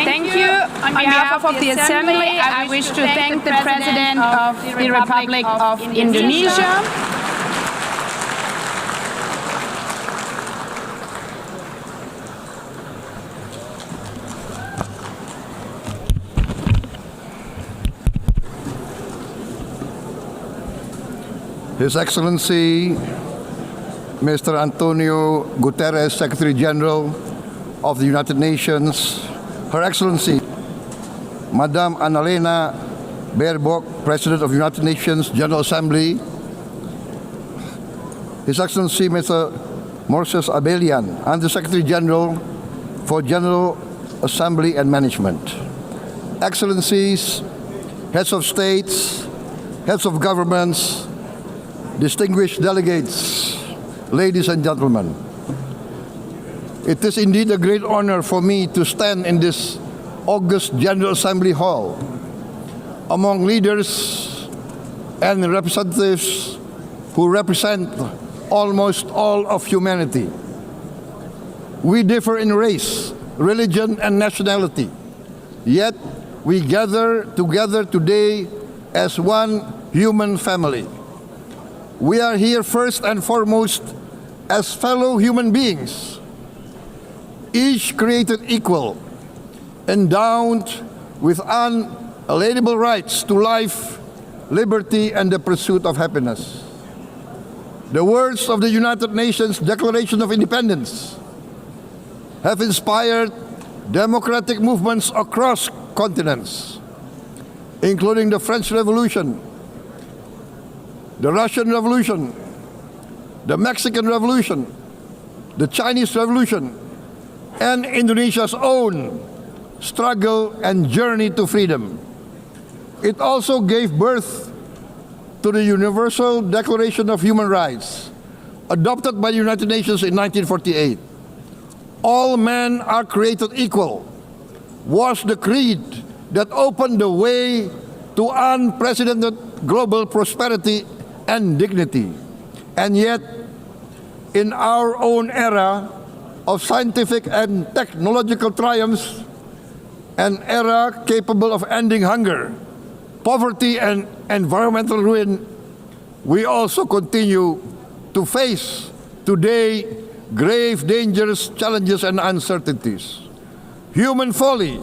Thank you. On behalf of the Assembly, I wish to thank the President of the Republic of Indonesia. His Excellency, Mr. Antonio Guterres, Secretary General of the United Nations, Her Excellency, Madame Annalena Baerbock, President of the United Nations General Assembly, His Excellency, Mr. Moses Abelian, Under Secretary General for General Assembly and Management, Excellencies, Heads of States, Heads of Governments, distinguished delegates, ladies and gentlemen, it is indeed a great honor for me to stand in this august General Assembly Hall among leaders and representatives who represent almost all of humanity. We differ in race, religion, and nationality, yet we gather together today as one human family. We are here first and foremost as fellow human beings, each created equal, endowed with unalienable rights to life, liberty, and the pursuit of happiness. The words of the United Nations Declaration of Independence have inspired democratic movements across continents, including the French Revolution, the Russian Revolution, the Mexican Revolution, the Chinese Revolution, and Indonesia's own struggle and journey to freedom. It also gave birth to the Universal Declaration of Human Rights, adopted by the United Nations in 1948. All men are created equal was the creed that opened the way to unprecedented global prosperity and dignity. And yet, in our own era of scientific and technological triumphs, an era capable of ending hunger, poverty, and environmental ruin, we also continue to face today grave dangers, challenges, and uncertainties. Human folly,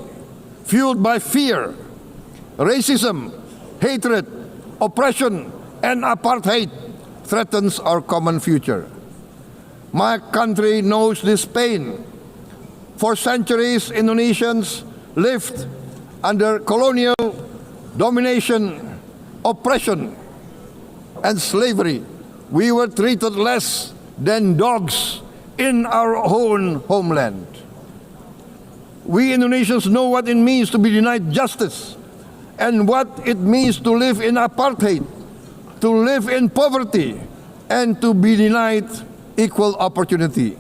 fueled by fear, racism, hatred, oppression, and apartheid, threatens our common future. My country knows this pain. For centuries, Indonesians lived under colonial domination, oppression, and slavery. We were treated less than dogs in our own homeland. We Indonesians know what it means to be denied justice and what it means to live in apartheid, to live in poverty, and to be denied equal opportunity.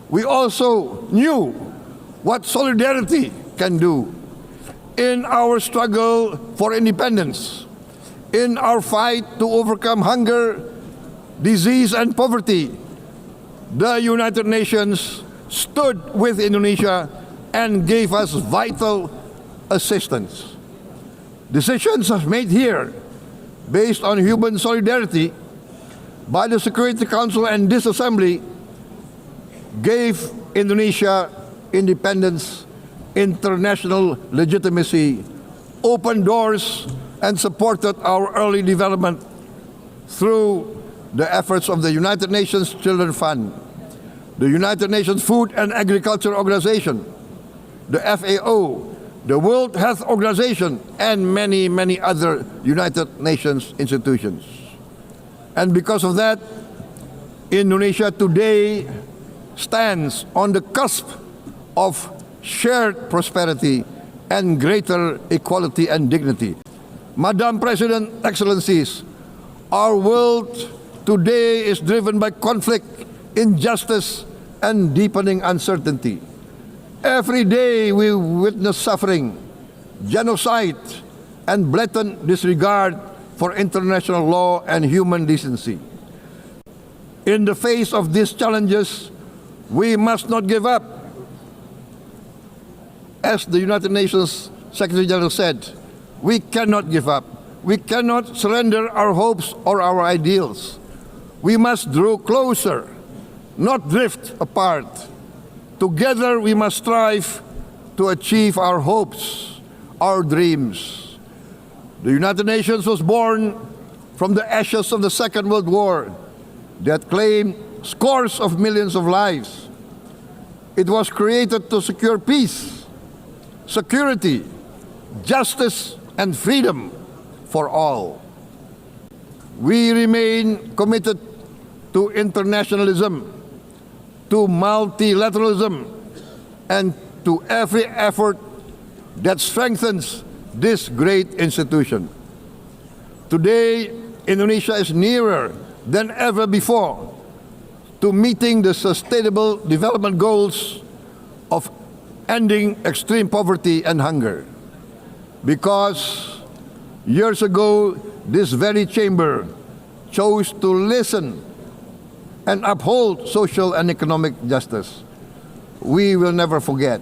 We also knew what solidarity can do in our struggle for independence, in our fight to overcome hunger, disease, and poverty. The United Nations stood with Indonesia and gave us vital assistance. Decisions made here based on human solidarity by the Security Council and this Assembly gave Indonesia independence, international legitimacy, opened doors, and supported our early development through the efforts of the United Nations Children Fund, the United Nations Food and Agriculture Organization, the FAO, the World Health Organization, and many, many other United Nations institutions. And because of that, Indonesia today stands on the cusp of shared prosperity and greater equality and dignity. Madam President, Excellencies, our world today is driven by conflict, injustice, and deepening uncertainty. Every day we witness suffering, genocide, and blatant disregard for international law and human decency. In the face of these challenges, we must not give up. as the United Nations Secretary General said, we cannot give up. We cannot surrender our hopes or our ideals. We must draw closer, not drift apart. Together we must strive to achieve our hopes, our dreams. The United Nations was born from the ashes of the Second World War that claimed scores of millions of lives. It was created to secure peace, security, justice, and freedom for all. We remain committed to internationalism, to multilateralism, and to every effort that strengthens this great institution. Today, Indonesia is nearer than ever before to meeting the sustainable development goals of ending extreme poverty and hunger. Because years ago, this very chamber chose to listen and uphold social and economic justice. We will never forget.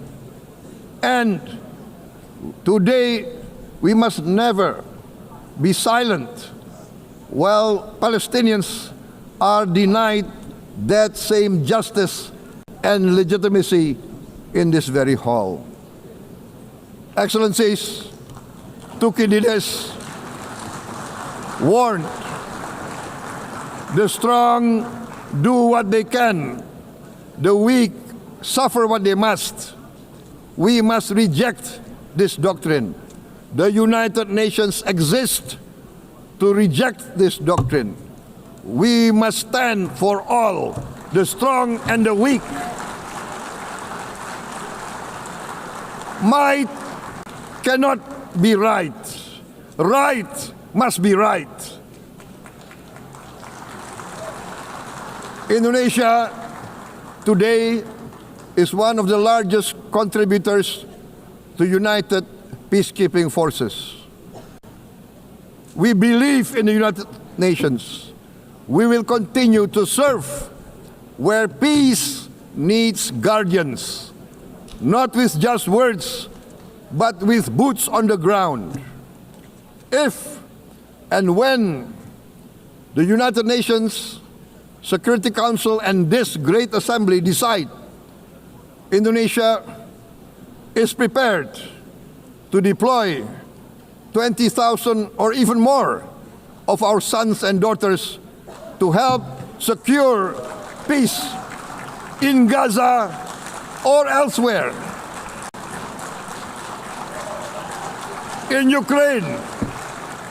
And today, we must never be silent while Palestinians are denied that same justice and legitimacy in this very hall. Excellencies, Thucydides warned, the strong do what they can, the weak suffer what they must. We must reject this doctrine. The United Nations exist to reject this doctrine. We must stand for all, the strong and the weak. Might cannot be right. Right must be right. Indonesia today is one of the largest contributors to United Peacekeeping Forces. We believe in the United Nations. We will continue to serve where peace needs guardians, not with just words, but with boots on the ground. If and when the United Nations Security Council and this great assembly decide Indonesia is prepared to deploy 20,000 or even more of our sons and daughters to help secure peace in Gaza or elsewhere, in Ukraine,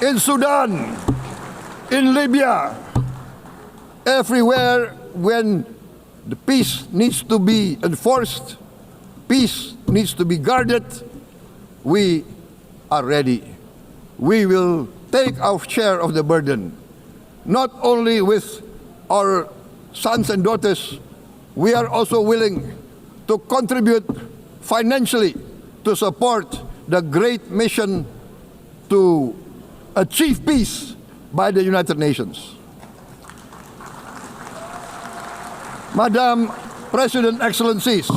in Sudan, in Libya, everywhere when the peace needs to be enforced, peace needs to be guarded, we are ready. We will take our share of the burden, not only with our sons and daughters, we are also willing to contribute financially to support the great mission to achieve peace by the United Nations. Madam President, Excellencies,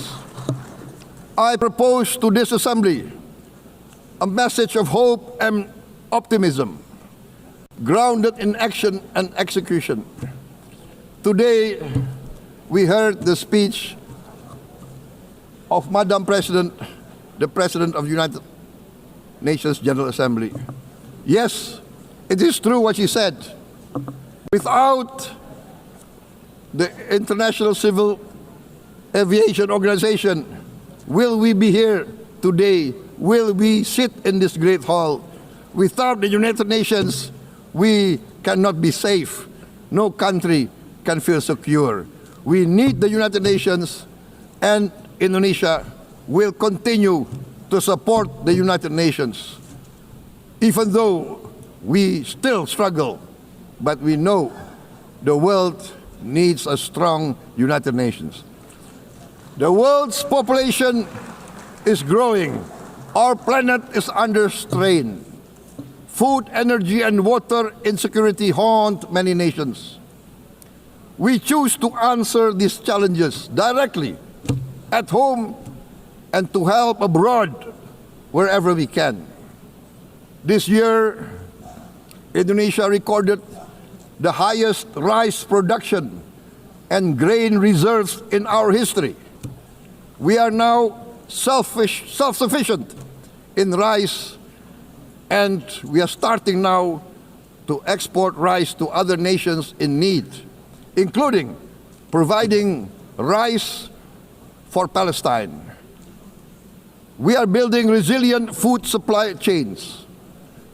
I propose to this Assembly a message of hope and optimism, grounded in action and execution. Today, we heard the speech of Madam President, the President of the United Nations General Assembly. Yes, it is true what she said. Without the International Civil Aviation Organization, will we be here today? Will we sit in this great hall? Without the United Nations, we cannot be safe. No country can feel secure. We need the United Nations, and Indonesia will continue to support the United Nations. Even though we still struggle, but we know the world needs a strong United Nations. The world's population is growing. Our planet is under strain. Food, energy, and water insecurity haunt many nations. We choose to answer these challenges directly, at home and to help abroad wherever we can. This year, Indonesia recorded the highest rice production and grain reserves in our history. We are now self-sufficient in rice, and we are starting now to export rice to other nations in need, including providing rice for Palestine. We are building resilient food supply chains,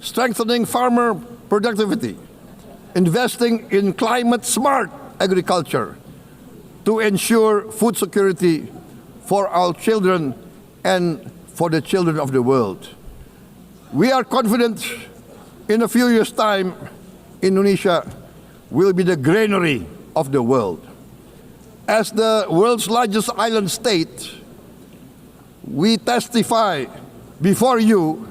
strengthening farmer productivity, investing in climate-smart agriculture to ensure food security for our children and for the children of the world. We are confident in a few years' time, Indonesia will be the granary of the world. As the world's largest island state, we testify before you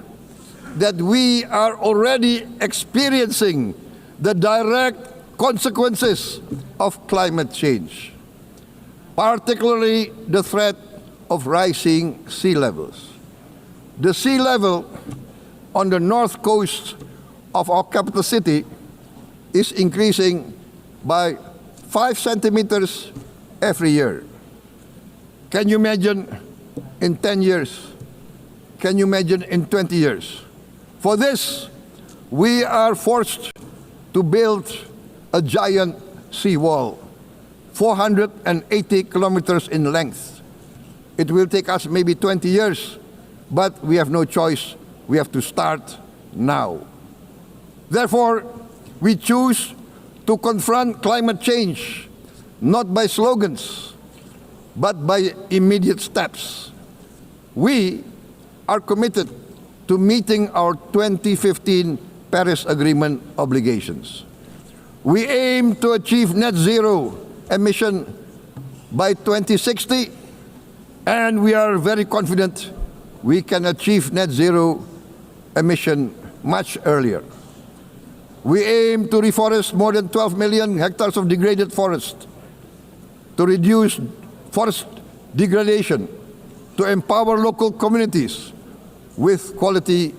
that we are already experiencing the direct consequences of climate change, particularly the threat of rising sea levels. The sea level on the north coast of our capital city is increasing by 5 centimeters every year. Can you imagine in 10 years? Can you imagine in 20 years? For this, we are forced to build a giant seawall, 480 kilometers in length. It will take us maybe 20 years, but we have no choice. We have to start now. Therefore, we choose to confront climate change not by slogans, but by immediate steps. We are committed to meeting our 2015 Paris Agreement obligations. We aim to achieve net zero emission by 2060, and we are very confident we can achieve net zero emission much earlier. We aim to reforest more than 12 million hectares of degraded forest, to reduce forest degradation, to empower local communities with quality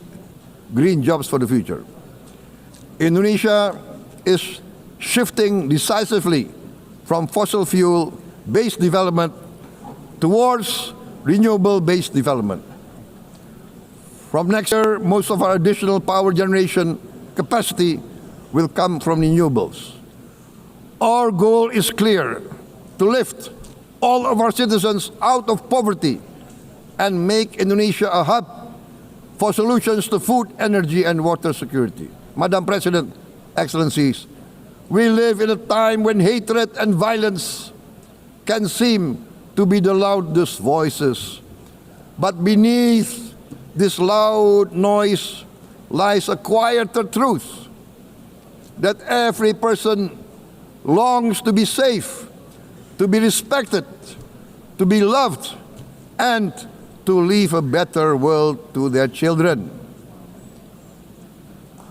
green jobs for the future. Indonesia is shifting decisively from fossil fuel-based development towards renewable-based development. From next year, most of our additional power generation capacity will come from renewables. Our goal is clear: to lift all of our citizens out of poverty and make Indonesia a hub for solutions to food, energy, and water security. Madam President, Excellencies, we live in a time when hatred and violence can seem to be the loudest voices. But beneath this loud noise lies a quieter truth, that every person longs to be safe, to be respected, to be loved, and to leave a better world to their children.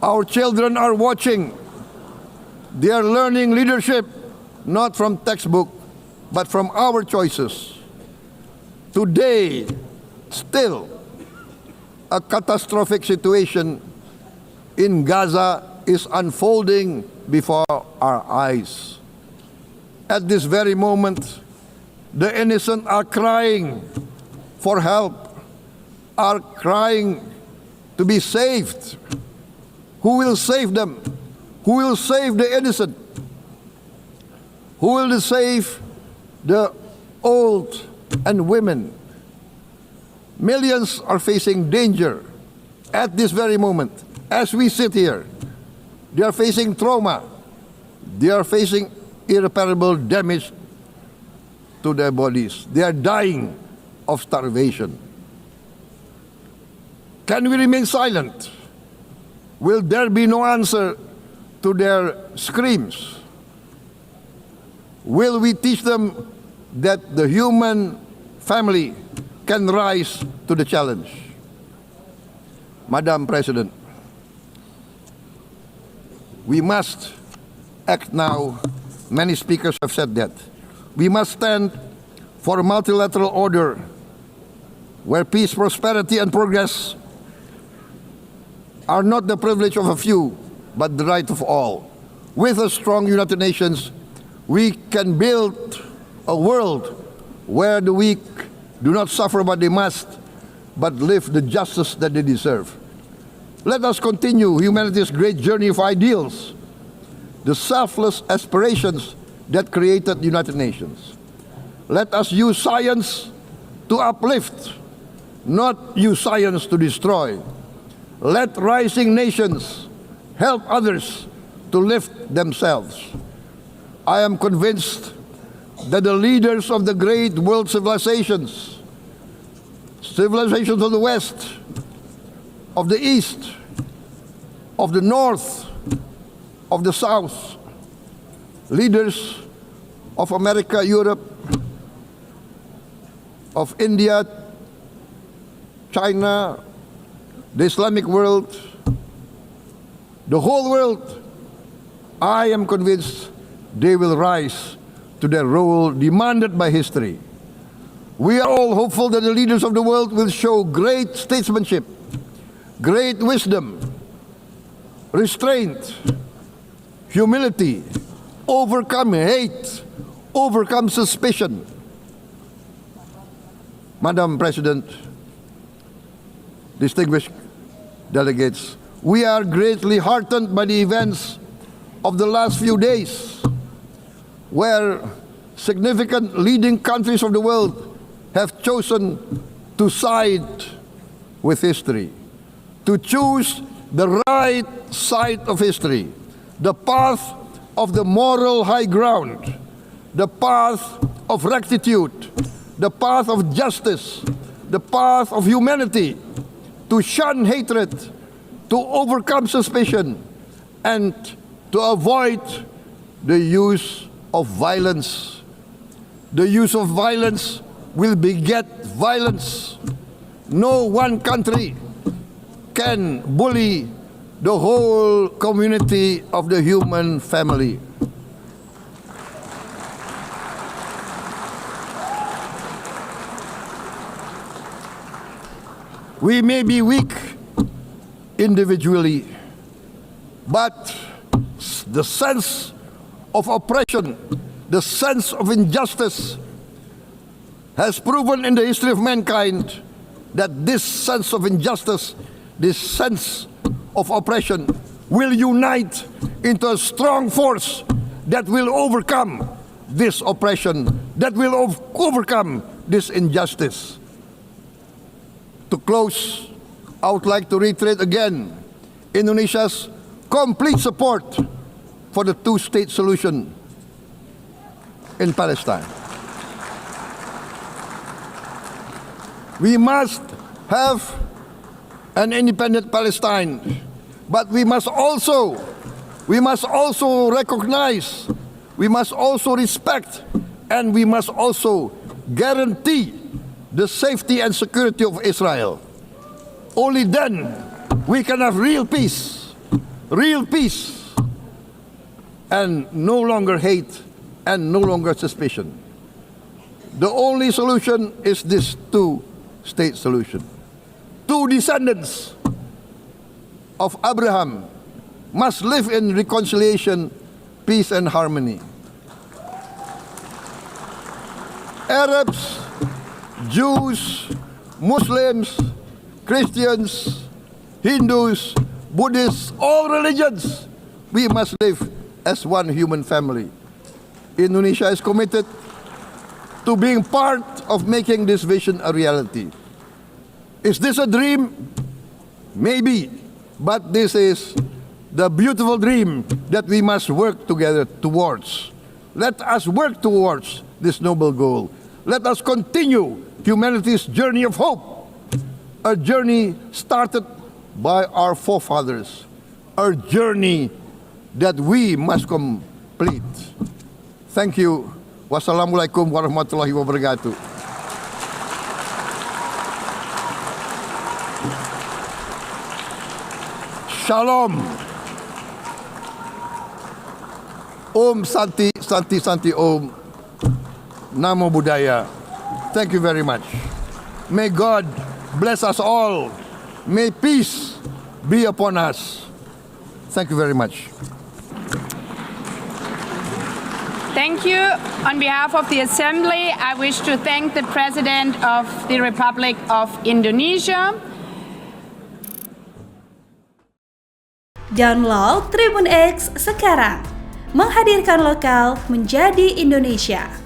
Our children are watching. They are learning leadership not from textbook, but from our choices. Today, still, a catastrophic situation in Gaza is unfolding before our eyes. At this very moment, the innocent are crying for help, are crying to be saved. Who will save them? Who will save the innocent? Who will save the old and women? Millions are facing danger at this very moment. As we sit here, they are facing trauma. They are facing irreparable damage to their bodies. They are dying of starvation. Can we remain silent? Will there be no answer to their screams? Will we teach them that the human family can rise to the challenge? Madam President, we must act now. Many speakers have said that. We must stand for a multilateral order where peace, prosperity, and progress are not the privilege of a few, but the right of all. With a strong United Nations, we can build a world where the weak do not suffer what they must, but live the justice that they deserve. Let us continue humanity's great journey of ideals, the selfless aspirations that created the United Nations. Let us use science to uplift, not use science to destroy. Let rising nations help others to lift themselves. I am convinced that the leaders of the great world civilizations of the West, of the East, of the North, of the South, leaders of America, Europe, of India, China, the Islamic world, the whole world, I am convinced they will rise to their role demanded by history. We are all hopeful that the leaders of the world will show great statesmanship, great wisdom, restraint, humility, overcome hate, overcome suspicion. Madam President, distinguished delegates, we are greatly heartened by the events of the last few days, where significant leading countries of the world have chosen to side with history, to choose the right side of history, the path of the moral high ground, the path of rectitude, the path of justice, the path of humanity, to shun hatred, to overcome suspicion, and to avoid the use of violence. The use of violence will beget violence. No one country can bully the whole community of the human family. We may be weak individually, but the sense of oppression, the sense of injustice has proven in the history of mankind that this sense of injustice, this sense of oppression will unite into a strong force that will overcome this oppression, that will overcome this injustice. To close, I would like to reiterate again Indonesia's complete support for the two-state solution in Palestine. We must have an independent Palestine, but we must also recognize, we must also respect, and we must also guarantee the safety and security of Israel. Only then we can have real peace, and no longer hate and no longer suspicion. The only solution is this two-state solution. Two descendants of Abraham must live in reconciliation, peace, and harmony. Arabs, Jews, Muslims, Christians, Hindus, Buddhists, all religions, we must live as one human family. Indonesia is committed to being part of making this vision a reality. Is this a dream? Maybe, but this is the beautiful dream that we must work together towards. Let us work towards this noble goal. Let us continue humanity's journey of hope, a journey started by our forefathers, a journey that we must complete. Thank you. Wassalamualaikum warahmatullahi wabarakatuh. Shalom. Om Santi, Santi, Santi Om. Namo Buddhaya. Thank you very much. May God bless us all. May peace be upon us. Thank you very much. Thank you. On behalf of the Assembly, I wish to thank the President of the Republic of Indonesia. Download Tribun X sekarang, menghadirkan lokal menjadi Indonesia.